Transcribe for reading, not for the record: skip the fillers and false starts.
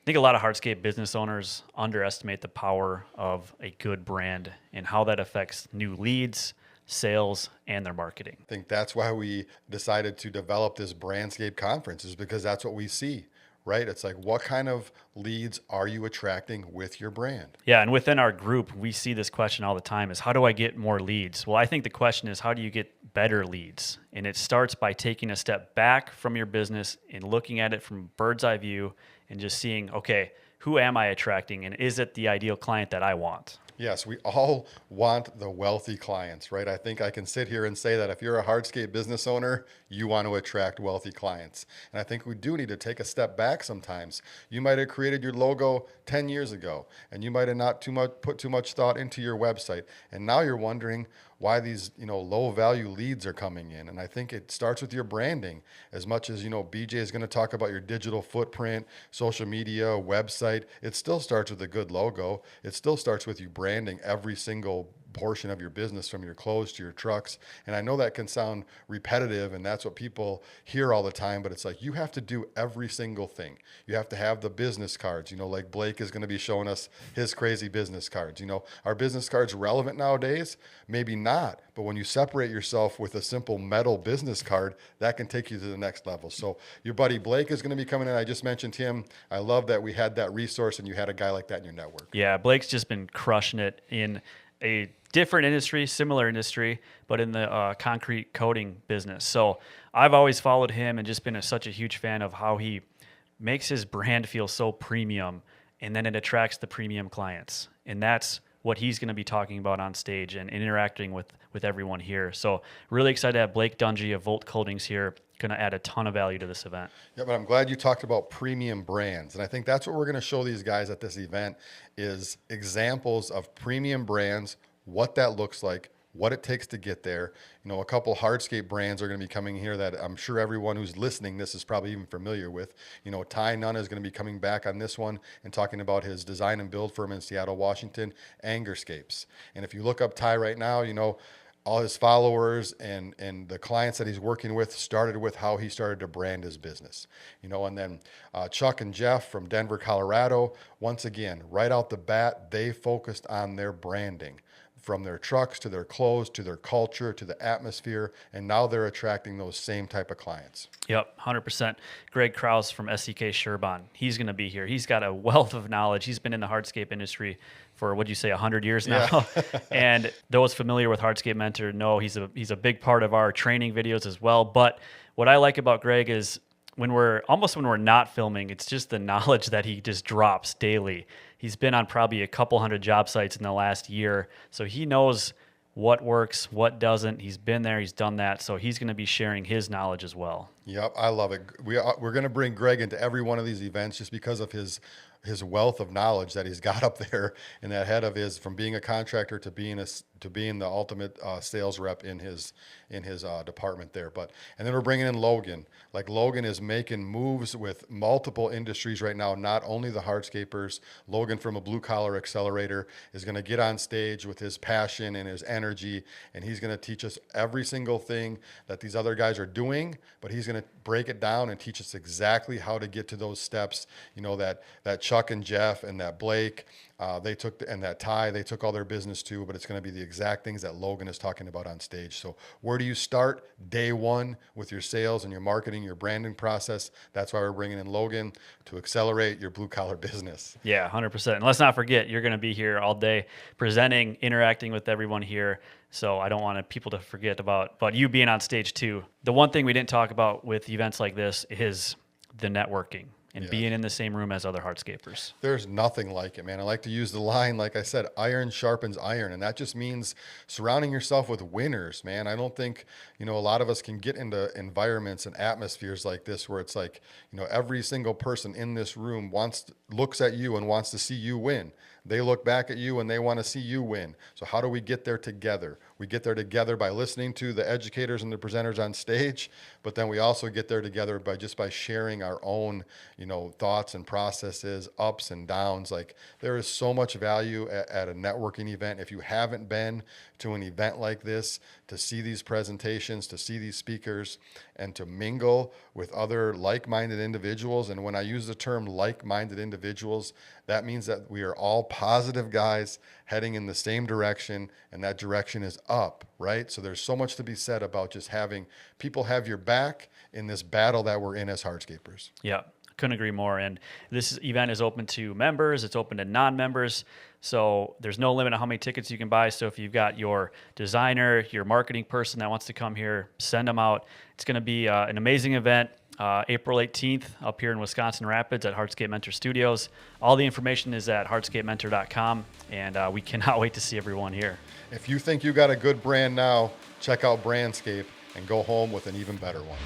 I think a lot of hardscape business owners underestimate the power of a good brand and how that affects new leads, sales, and their marketing. I think that's why we decided to develop this Brandscape conference, is because that's what we see, right? It's like, what kind of leads are you attracting with your brand? Yeah, and within our group, we see this question all the time is how do I get more leads? Well, I think the question is how do you get better leads? And it starts by taking a step back from your business and looking at it from bird's eye view and just seeing, okay, who am I attracting and is it the ideal client that I want? Yes, we all want the wealthy clients, right? I think I can sit here and say that if you're a hardscape business owner, you want to attract wealthy clients. And I think we do need to take a step back sometimes. You might have created your logo 10 years ago, and you might have not put too much thought into your website. And now you're wondering why these, low value leads are coming in. And I think it starts with your branding as much as, BJ is going to talk about your digital footprint, social media, website. It still starts with a good logo. It still starts with you branding every single portion of your business, from your clothes to your trucks. And I know that can sound repetitive and that's what people hear all the time, but it's like you have to do every single thing. You have to have the business cards, like Blake is going to be showing us his crazy business cards. Are business cards relevant nowadays? Maybe not, but when you separate yourself with a simple metal business card, that can take you to the next level. So your buddy Blake is going to be coming in. I just mentioned him. I love that we had that resource and you had a guy like that in your network. Yeah, Blake's just been crushing it in a different industry, similar industry, but in the concrete coating business. So I've always followed him and just been such a huge fan of how he makes his brand feel so premium, and then it attracts the premium clients. And that's what he's going to be talking about on stage and interacting with everyone here. So really excited to have Blake Dungy of Volt Coatings here. Going to add a ton of value to this event. Yeah, but I'm glad you talked about premium brands. And I think that's what we're going to show these guys at this event is examples of premium brands, what that looks like, what it takes to get there. A couple hardscape brands are going to be coming here that I'm sure everyone who's listening this is probably even familiar with. Ty Nunn is going to be coming back on this one and talking about his design and build firm in Seattle, Washington, Angerscapes. And if you look up Ty right now, all his followers and the clients that he's working with started with how he started to brand his business, and then Chuck and Jeff from Denver, Colorado, once again, right out the bat, they focused on their branding. From their trucks to their clothes to their culture to the atmosphere, and now they're attracting those same type of clients. Yep, 100%. Greg Krause from SCK Sherban, he's going to be here. He's got a wealth of knowledge. He's been in the hardscape industry for, what'd you say, 100 years now? Yeah. And those familiar with Hardscape Mentor know he's a big part of our training videos as well. But what I like about Greg is when we're not filming, it's just the knowledge that he just drops daily. He's been on probably a couple hundred job sites in the last year, so he knows what works, what doesn't. He's been there, he's done that, so he's going to be sharing his knowledge as well. Yep, I love it. We're going to bring Greg into every one of these events just because of his wealth of knowledge that he's got up there in that head of his, from being a contractor to being the ultimate sales rep in his department there. And then we're bringing in Logan. Like, Logan is making moves with multiple industries right now, not only the hardscapers. Logan from a blue collar accelerator is going to get on stage with his passion and his energy, and he's going to teach us every single thing that these other guys are doing, but he's going to break it down and teach us exactly how to get to those steps. That Chuck and Jeff and that Blake, and that Ty, they took all their business too, but it's going to be the exact things that Logan is talking about on stage. So where do you start day one with your sales and your marketing, your branding process? That's why we're bringing in Logan to accelerate your blue collar business. Yeah, 100%. And let's not forget, you're going to be here all day presenting, interacting with everyone here. So I don't want people to forget about you being on stage too. The one thing we didn't talk about with events like this is the networking. And being in the same room as other hardscapers. There's nothing like it, man. I like to use the line, like I said, iron sharpens iron. And that just means surrounding yourself with winners, man. I don't think, a lot of us can get into environments and atmospheres like this where it's like, every single person in this room looks at you and wants to see you win. They look back at you and they want to see you win. So how do we get there together? We get there together by listening to the educators and the presenters on stage, but then we also get there together by sharing our own, thoughts and processes, ups and downs. Like, there is so much value at a networking event. If you haven't been to an event like this, to see these presentations, to see these speakers, and to mingle with other like-minded individuals. And when I use the term like-minded individuals, that means that we are all positive guys heading in the same direction, and that direction is up, right? So there's so much to be said about just having people have your back in this battle that we're in as hardscapers. Yeah, couldn't agree more. And this event is open to members. It's open to non-members. So there's no limit on how many tickets you can buy. So if you've got your designer, your marketing person that wants to come here, send them out. It's going to be an amazing event. April 18th up here in Wisconsin Rapids at Hardscape Mentor Studios. All the information is at hardscapementor.com, and we cannot wait to see everyone here. If you think you got a good brand now, check out Brandscape and go home with an even better one.